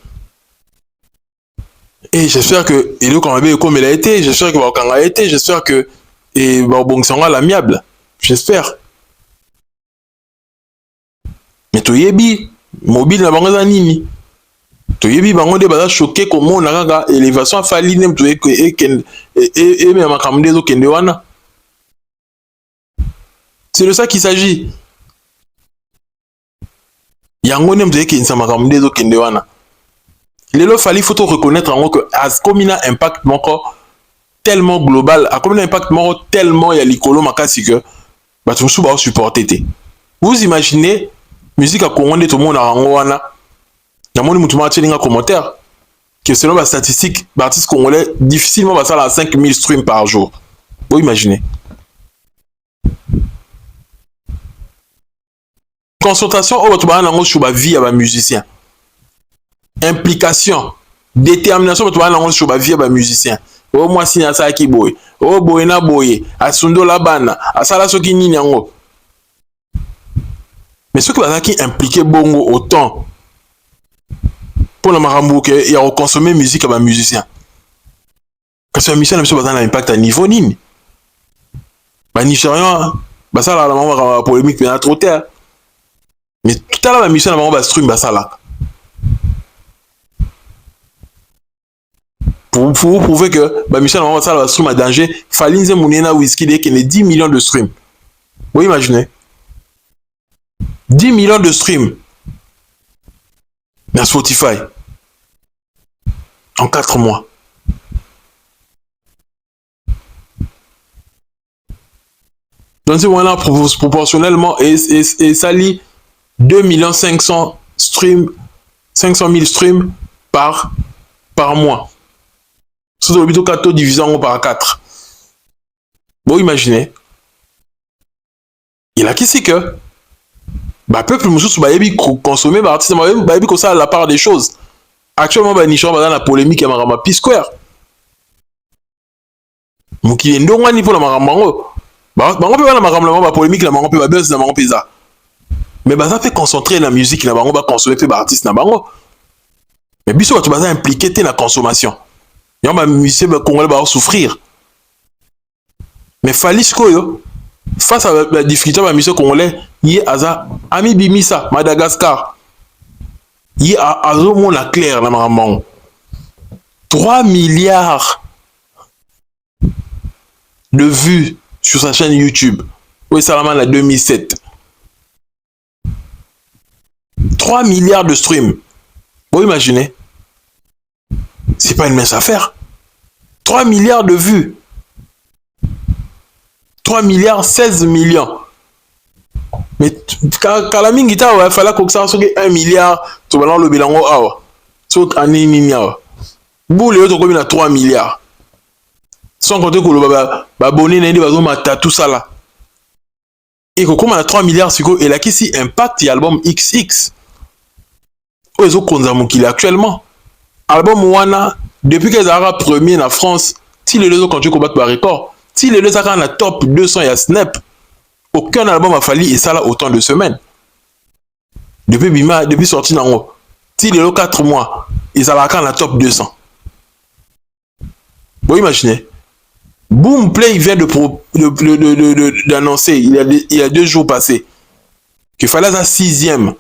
[SPEAKER 1] et j'espère que et comme il a été j'espère que quand a été j'espère que et bon sera l'amiable j'espère mais to yebi mobile na bango za nini to yebi bango de baza choqué comment on a kaka élévation a Fally nem to et même makamde zo kende wana c'est de ça qu'il s'agit yango nem to ekensa makamde zo kende wana lelo Fally faut reconnaître en que as comme il a un impact moko tellement global a comme un impact moko tellement ya likolo makasi que ba tout ba supporter té vous imaginez musique à Congo de tout le monde a rango wana na moni mutu ma tchelinga commentaire que selon la statistique l'artiste congolais difficilement va ça à 5000 streams par jour vous imaginez concentration au tu ba nango sur ba vie à ba musicien implication détermination tu ba nango sur ba vie à ba musicien oh moi si na ça ki boy oh boy na boy asundo la bana asala soki nini yango mais ceux qui va qui impliqué bongo autant pour le marambo que il a consommer musique à ba musicien parce que musicien n'a pas un impact à niveau nini ba nigérian ba ça la maman polémique mais trop terre mais tout à l'heure la musicien la maman ba stream ba ça là pour prouver que ba musicien la maman ça la stream à danger Fally nze munena whisky dès qu'il y a 10 millions de streams vous imaginez 10 millions de streams dans Spotify en 4 mois. Donc c'est voilà proportionnellement et ça lit 2 500 000 streams par mois. C'est le plutôt 4 divisant par 4. Bon imaginez. Il a qui c'est que bah peuple mususu ba yebi consommer ba artiste ba yebi ko ça la part des choses actuellement ba Nichon ba dans la polémique ya marama P-Square mukile ndongwa ni pour la maramango ba bango pe ba na marama ba polémique la bango pe ba buzz na bango peza mais ba ça fait concentrer la musique na bango ba consommer pe ba artiste na bango mais biso ba tu ba impliqué te na consommation ya ba musicien ba congolais ba souffrir mais Fally koyo face à la difficulté de la musique congolaise, il y a Ami Bimisa, Madagascar. Il y a Azomo la claire, la maman. 3 milliards de vues sur sa chaîne YouTube. Oui, Salaman la 2007. 3 milliards de streams. Vous imaginez? C'est pas une mince affaire. 3 milliards de vues. 3 milliards 16 millions. Mais Kalamin Guitar, il fallait que ça soit 1 milliard. Tu vas le bilan awa. Sauf en awa. Boule autres comme il a 3 milliards. Sans compter que le abonné n'est pas tout ça là. Et que comme on a 3 milliards, c'est que et là qui si impact l'album XX. oyo ezokonza mokili actuellement. Album wana depuis que ezalaka premier na France ti lelo ezokontinue kobattre barecord, ti lelo ezalaka na top 200 ya Snap. Aucun album a fallu esala autant de semaines. Depuis sorti nango ti lelo 4 mois ezalaka na top 200. Bon, imaginez. Boomplay vient d'annoncer il y a 2 jours passés qu'il fallait un 6e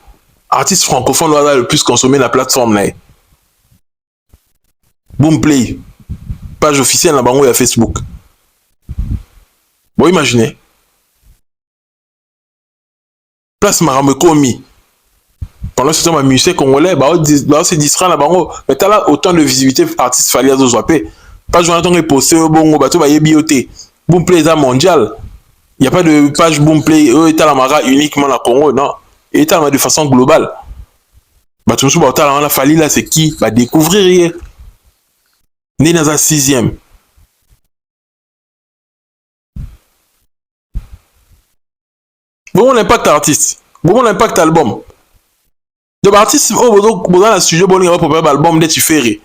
[SPEAKER 1] artiste francophone le plus consommé la plateforme là. Boomplay, page officielle na bango ya Facebook. Bon, imaginez. Place marambe komi. Pendant ce temps, ma musicien congolais, c'est distrait na bango. Mais t'as là autant de visibilité artiste fallait à zozoapé. Pas Jonathan est posté au bongo, bateau va yébioté. Boomplay est mondial. Il n'y a pas de page Boomplay, eux est à la mara uniquement à Congo, non. Il est à la de façon globale. Bateau sous bateau la fali là, c'est qui va découvrir. Né dans un 6e. Bon impact artiste. Bon impact album. De artiste, oh, dans la studio, bon, il va préparer l'album de Tiferi.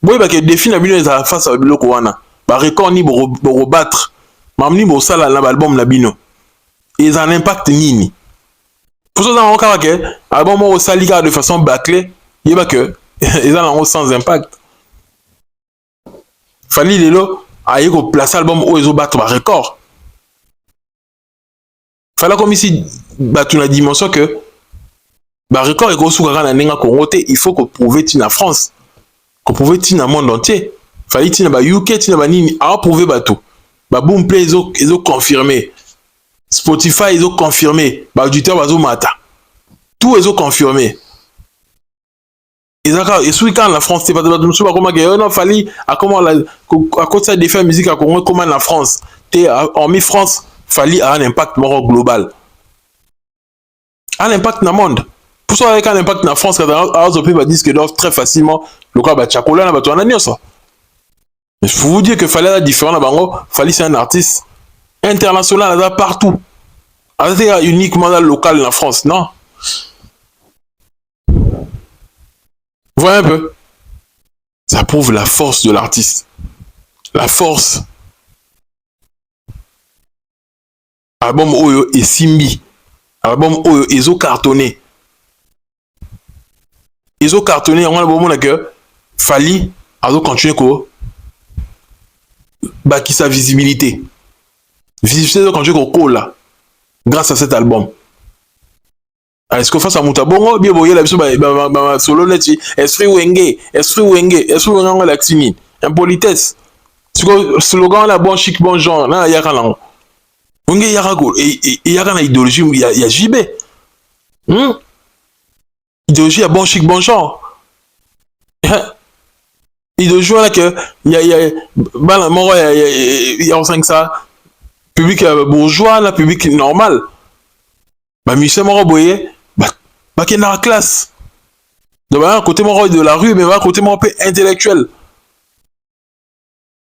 [SPEAKER 1] Bon, il que défi na bino eza face à biloko wana. Ba record ni bo rebattre. Mamni bo sala na album na bino. Ils ont un impact nini. Pour ça on ka que album o sali de façon bâclée, il va que ils ont sans impact. Fali lelo aye ko placer album o ezo battre ba record. Fallait comme ici battre la dimension que ba record e go souka na nenga Congo te, il faut que prouver tin na France. Qu'on pouvait tirer dans le monde entier. Fallait tirer dans le UK, tirer dans le Nini, à prouver bateau. Bah Boomplay, ils ont confirmé. Spotify, ils ont confirmé. Bah auditeur, ils ont mata. Tout, ils ont confirmé. Et celui quand la France, c'est pas de comment non, fallait, à cause de faire musique à Congo, comment la France, en mi France, fallait avoir un impact global. Un impact dans le monde. Pour ça, avec un impact dans la France, quand on peut dire que d'offre très facilement, le cas va tchakola, va tourner à ça. Mais je peux vous dire que fallait la différence, fallait c'est un artiste international là partout. C'est uniquement dans le local en France, non. Voyez un peu. Ça prouve la force de l'artiste. La force. Album Oyo et Simbi. Album Oyo et Zo cartonné. Ils ont cartonné, on a bon moment que Fali a continué ko bâti sa visibilité. Visibilité quand je là grâce à cet album. Est-ce que face à Moutabongo bien voyez la biso ba solo net esprit wenge laxini impolitesse. C'est que slogan la bon chic bon genre na ya kana. Wenge ya rago et ya kana idéologie ya JB. Idéologie à bon chic bon genre. Idéologie là que il y a ça public bourgeois là public normal. Bah monsieur moro boyé bah qui est dans la classe. Donc bah côté moro de la rue mais bah côté moro peu intellectuel.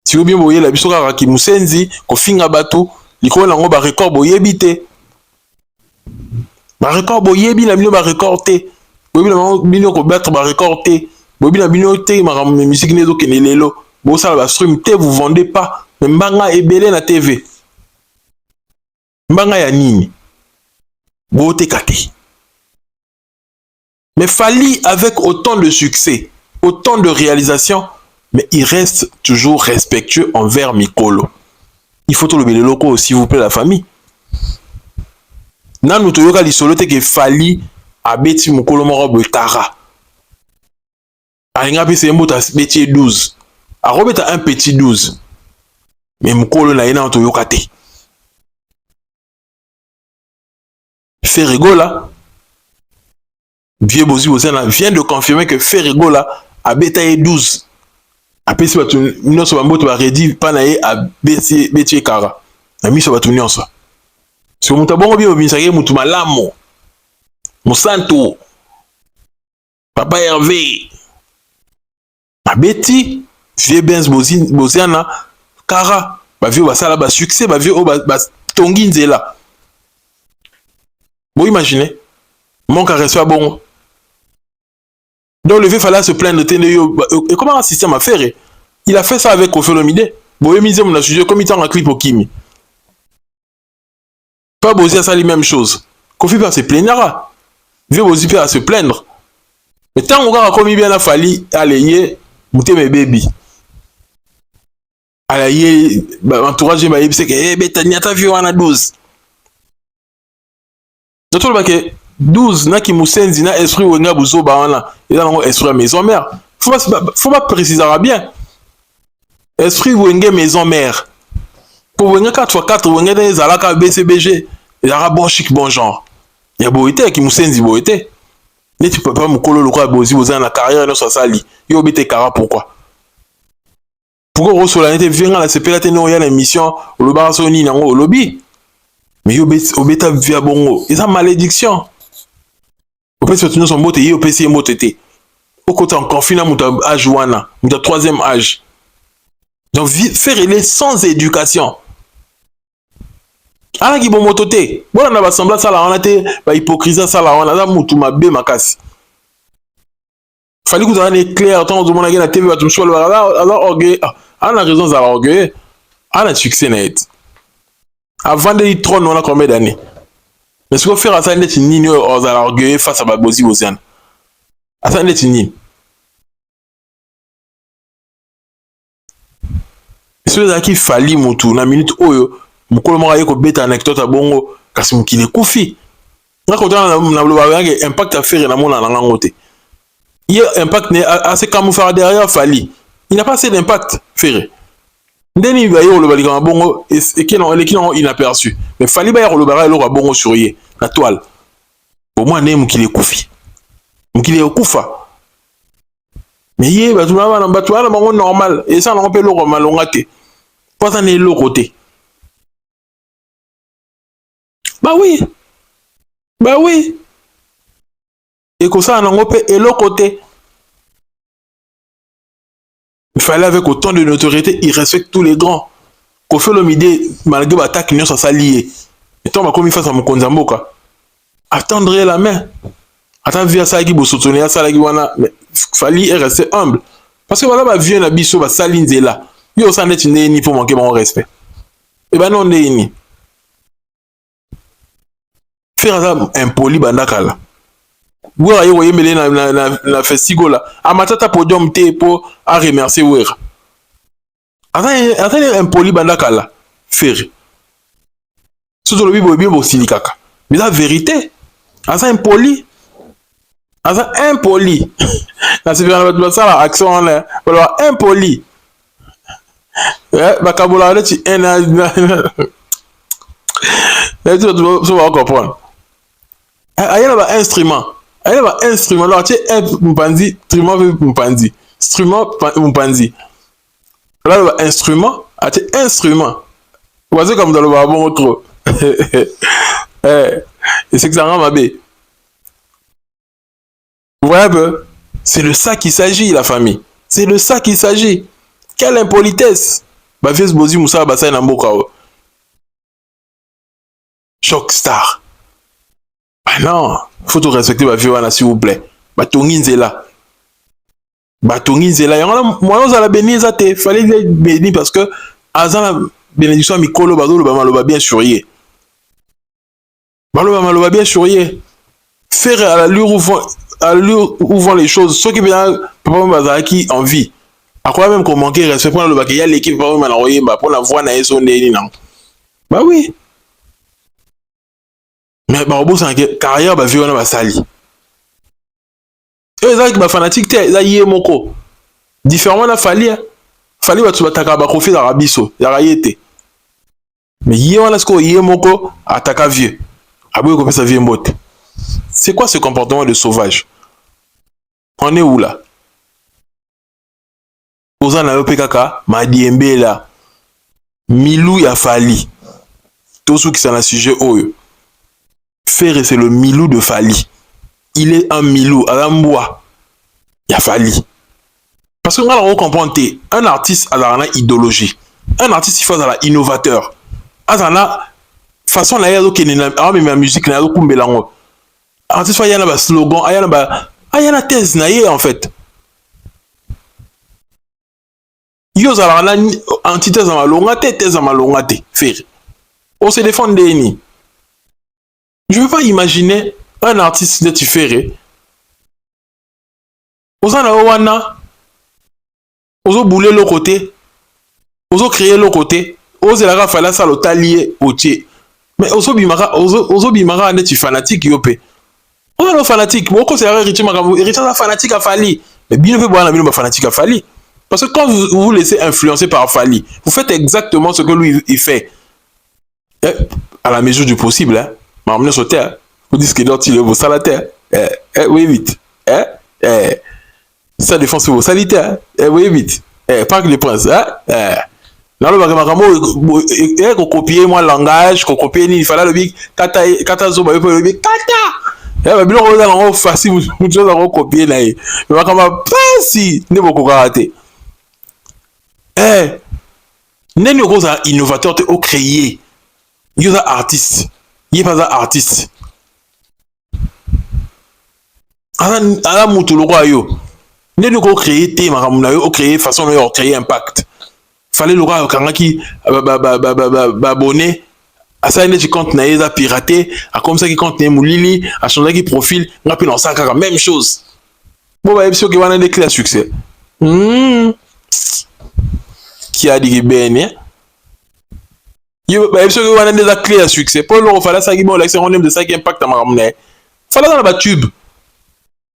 [SPEAKER 1] Si vous bien boyé la biso kaka ki musenzi ko finga bato likolo nango ba record boyé bité. Ba record boyé bi la bino ba record té. Bobi na bino ko battre ba record té. Bobi na bino té ma musique nezo kenelelo. Bo ça ba stream té vous vendez pas. Mais mbanga ebele na TV. Mbanga ya nini? Bo té kake. Mais Fali avec autant de succès, autant de réalisations, mais il reste toujours respectueux envers Mikolo. Il faut tout le loko s'il vous plaît la famille. Nanu toyoka li solo te ke Fali abeti mukolo moko boy kara. Alinga pe se mbota beti 12. A robeta un petit 12. Mais mukolo na yena toyoka te. Ferregola vieux Bozi Bozana vient de confirmer que Ferregola a betaillé 12. Après si batu nyonso ba mboto ba redi pa na ye a beti kara. Na miso batu nyonso. Si vous avez bien obéi, vous malamo. Monsanto. Papa Hervé. Ma Betty. Vieux Benz Boziana. Kara. Ba vieux basala ba succès. Ba vieux ba tongi nzela. Vous imaginez. Mon carré soit bon. Donc le fait fallait se plaindre et comment un système à faire? Il a fait ça avec Koffi Olomide. Boye mise mon sujet comme il en clip au Kimi. Pas Bozi à ça les mêmes choses. Koffi va se plaindre. Vieux Bozi à se plaindre. Mais tant qu'on a commis bien la falli, allez, mouté mes baby. Allez, entourage ma baby, c'est que, eh, Betania, t'as vu, on a 12. Je trouve que 12, na ki mousenzi, na esprit ou nga bouzo, bah, on a, il a un esprit à maison mère. Faut pas préciser bien. Esprit ou nga maison mère. Pour venir 4x4, ou nga des alaka BCBG, il y a bon chic, bon genre. Il y a beau été, qui mousenzi beau été. Mais tu peux pas me coller le quoi bozi bozi dans la carrière non ça sali yo bete kara pourquoi solennité vient la CPLA teno ya l'émission le barasoni nango lobby mais yo beta via bongo et ça malédiction au peut se tenir son bote yo PC motete au côté en confina muta âge wana muta troisième âge donc faire les sans éducation ala ki bon motote bona na basembla sala on a te ba hypocrisie sala on a mutu mabe makasi fallait que vous ayez clair tant que vous avez la TV tu me alors orgueil on a raison ça orgueil on a succès net avant de y trône on a combien d'années mais ce qu'on fait à ça net ni aux orgueil face à Babozi Boziane à ça net ni ce qui fallait mutu na minute oyo mukolo mo ayeko beta anecdote bongo kasi mukile kufi na ko dans na le impact à faire na mona na ngote il y a impact assez camouflé derrière Fali. Il n'a pas assez d'impact, Ferré. Ndeni va y avoir le baligan bongo et qui n'ont inaperçu. Mais Fali va y avoir le barrage et bongo sur la toile. Au moins, n'est qu'il est koufi. Qu'il est koufa. Mais il y a un batouan normal. Et ça, on peut le remalongate. Pas ça n'est l'autre côté. Bah oui. Bah oui. Et que ça, on peut et l'autre côté. Il fallait avec autant de notoriété, il respecte tous les grands. Koffi Olomide, malgré l'attaque, il s'est allié. Et toi, comme il fait à mon Konzamboka, attendre la main. Attends, via ça, qui soutenir à ça, mais fallait rester humble. Parce que voilà, ma vie, na biso, ba saline là. Yo, ça n'est ni pour manquer mon respect. Et ben non, n'est ni. Faire ça impoli, bandakala. Wera yo voyez mêler na festigo là amatata podium te pour à remercier Wera attends impoli bandaka là faire surtout le bibo bien aussi kaka mais la vérité attends impoli là c'est bien ça la action là voilà impoli bakabola là tu là tu vas comprendre ayana ba instrument il y a un instrument, là, tu es un mpanzi, instrument mpanzi. Là, il y a un instrument, tu es instrument. Vous voyez comme dans le barbon trop. Et c'est que ça rend ma bé. Vous voyez un peu? C'est de ça qu'il s'agit, la famille. C'est de ça qu'il s'agit. Quelle impolitesse. Bah, vieux Bozi Moussa, bah, ça, il y a un beau chaos. Choc star. Ah non, il faut tout respecter ma vie, s'il vous plaît. Batongi Nzela. Batongi Nzela. Moi, on a la béni, il fallait les bénir parce que, avant la bénédiction, Mikolo, Balo, bien surrier. Balo, bien surrier. Faire à l'allure où vont les choses. Ceux qui viennent, Papa Mazaki en vie. À quoi même qu'on manquait respect pour le bac, il y a l'équipe pour la voix, bah oui. Mais bah au c'est une carrière bah violent bah sali et ça qui bah fanatique t'es ça y est moko différemment la fali bah tu vas t'attaquer bah Koffi d'Arabiso y a yété mais y on a ce qu'on y est moko attaque vieux abou comme ça vieux mbote c'est quoi ce comportement de sauvage on est où là oza na yope kaka Madiembe là Milou ya Fali tout ceux qui sont dans le sujet oyo Ferré, c'est le Milou de Fali. Il est un Milou, à l'ambois. Il y a Fali. Parce que on comprend un artiste a une idéologie. Un artiste, il faut être innovateur. A façon, là, il y a ma musique, il y a un artiste, il y a un slogan, il y a Ah, il y a la thèse, naïe, en fait. Yo, ça va la antithèse à ma longate, thèse à ma longate, faire. On se défend des ni. Je ne peux pas imaginer un artiste de Tifere. Aux en a wana, aux bouler le côté, aux créer le côté, aux la fala ça l'otalier au tiers. Mais aux bimara, on est fanatique, yopé. On est fanatique, beaucoup c'est Richard fanatique à Fali. Mais bien fait boire la fanatique à Fali. Parce que quand vous vous laissez influencer par Fali, vous faites exactement ce que lui il fait. À la mesure du possible, hein. Mais emmener sur terre. Vous dites que d'autres il est vos salataires. Oui, vite. Ça défend sur vos salitaires. Oui, vite. Pas que les princes. Dans le bagage, qu'on copie moi le langage, qu'on copie il fallait le big kata zo ba le big kata. Bien on facile vous chose à copier là. Mais comment pas si ne beaucoup rater. N'est pas un innovateur au créer. Il y a un artiste. Il n'y a pas un artiste. ala mutu loko yo ndeni ko créer te makamuna yo créer façon yo créer impact fallait loko yo kangaki abonné à ça ne compte na eza piraté a comme ça qui compte ne mulili a changer qui profil ngapi na ça kaka même chose bon ba episode qui wana des clés à succès qui a dit ben yo ba episode qui wana des clés à succès pour le fallait ça qui bon l'action de ça qui impact à makamuna fallait dans la tube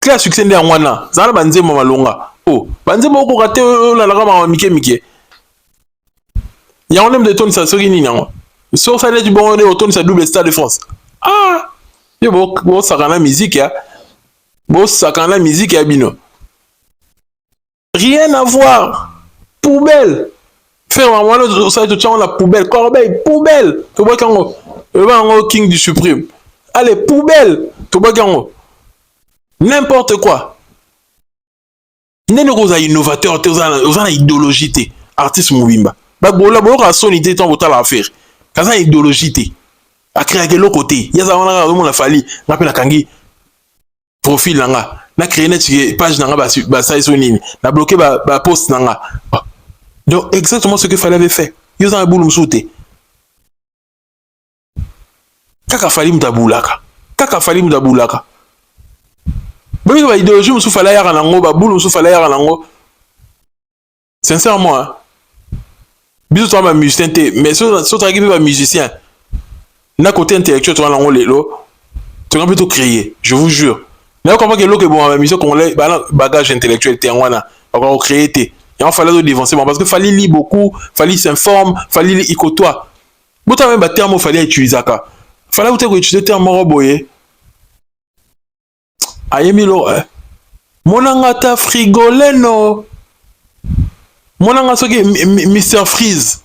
[SPEAKER 1] clé à succès ndé ngwana zana banze mama longa oh banze moko raté la la mama mike ya on aime de ton ça soki ni nango so ça du bon on ton ça double stade de France ah yo bo sakana musique ya bo sakana musique ya bino rien à voir poubelle faire moi ça tu la poubelle corbeille poubelle to ba kango king du suprême allez poubelle to ba kango n'importe quoi. N'est pas innovateur, tu as une idéologie, artiste Moubimba. Bah, bon, là, bon, la sonité, tu as l'affaire. Quand ça, idéologie, à créer de l'autre côté. Il y a ça, on a fallu, on appelle la kangi, profil, nanga, na créé une page, nanga, bah, ça, ils na bloqué, bah, post, nanga. Donc, exactement ce qu'il fallait faire. Il y a un boulot sauté. Kaka fali mutaboulaka. Kaka fali mutaboulaka. Mais bah idéologie me souffle à nango ba boule me souffle à nango sincèrement hein bisous toi ma musicien mais so qui pas musicien na côté intellectuel toi nango lelo tu vas plutôt créer je vous jure mais comment que l'autre bon ma musique qu'on l'a bagage intellectuel t'es wana on va créer t'es et on fallait dévancer parce que fallait lire beaucoup fallait s'informer fallait lire écoute-toi bon toi même terme fallait utiliser ça fallait vous utiliser terme roboyer ayemilo monanga ta frigoleno monanga soki Mr Freeze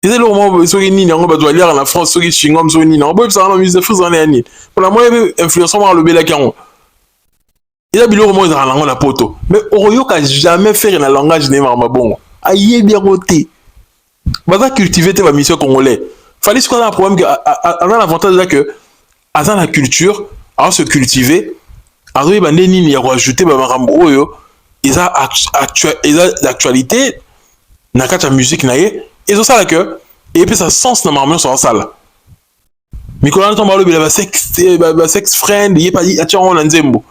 [SPEAKER 1] c'est le moment soki nini ngo bato lire en France soki chingom soki nini ngo ça na Mr Freeze en nini pour la moyen influenceur par le bela kango il a bilo mo za na la poto mais oyoka jamais faire na langage ne ma bongo ayebi roté baza cultiver te ba mission congolais fallait ce qu'on a un problème que a l'avantage là que à la culture à se cultiver à ce moment il y a rajouté ils ont l'actualité na la musique naie et c'est ça que et puis ça sens normalement sur la salle mais quand on entend parler de sex friend il y a pas dit on nzembo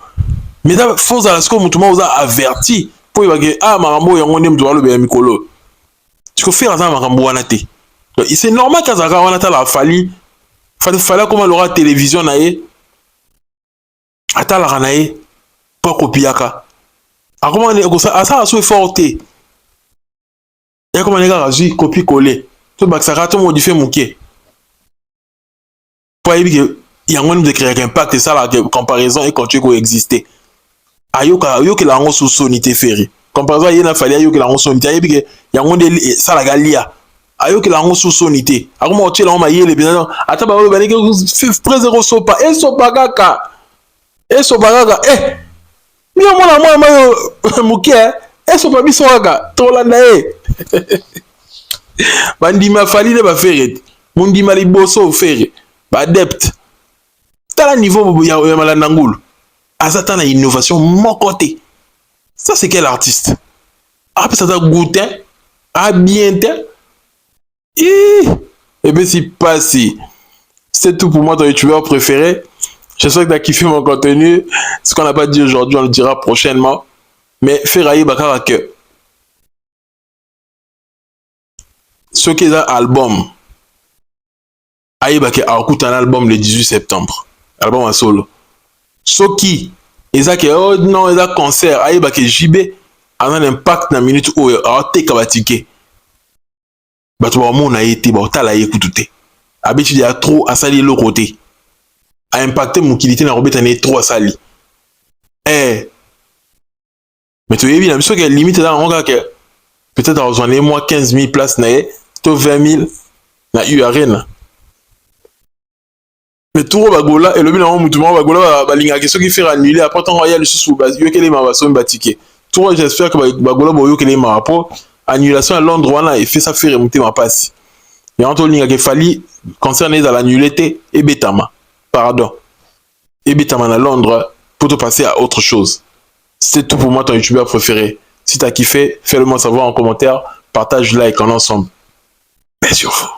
[SPEAKER 1] mais là faut à ce que tout le monde a averti pour que ah marambo yango ndem doit le mikolo tu faut faire ça marambo wanate c'est normal que ça wanata la fallait comment l'aura télévision naie atala kanae pas copiaka a comment on ça ça soit forté et comment les gars j'ai copie coller tout bac ça rato modifier mouké pour éviter que il y a un de créer un impact et ça la comparaison et continue à exister ayoka la ngo sous sonité ferré comparaison il y a fallu ayoka la ngo sonité et puis il y a un de ça la galia ayoka la ngo sous sonité a comment tu la on mailler les bien ata ba ba que près zéro sopa et sopa kaka et so bagaga bien moi muke et so babi soga tolanda bandima fali ne ba faire mundima liboso faire ba adepte tala niveau ya malanda ngulu Azata na innovation mon côté. Ça c'est quel artiste? Ah, ça t'a goûté, ah bien et bien c'est passé. C'est tout pour moi ton youtubeur préféré. J'espère que tu as kiffé mon contenu. Ce qu'on n'a pas dit aujourd'hui, on le dira prochainement. Mais Ferraille Bakara que ce qui est un album, Aïe a écouté un album le 18 septembre. Album en solo. Ce qui est oh non, il a concert. Aïe JB a un impact dans la minute où il a été kabatike. Bah tu vois, mon a été, bah t'as la écouté. Habitude il y a trop à salir l'autre côté. A impacté mon qualité dans Robert année trop à salir. Eh. Mais tu vois, bien, je qu'il y a limite là, on que peut-être à rejoindre moi 15 000 places, to 20 000 na URN. Mais tout le bagola et le bien en mouton bagola balinga que ce qui fait annuler après ton royal sous base yo kele ma baso mbatike. Tout j'espère que bagola boyo kele ma rapport annulation à Londres là et fait ça faire remonter ma passe. Et en tout linga que fali concerné dans l'annulité et betama. Pardon. Et betama à Londres pour te passer à autre chose. C'est tout pour moi ton youtubeur préféré. Si t'as kiffé, fais-le moi savoir en commentaire, partage, like en ensemble. Bien sûr.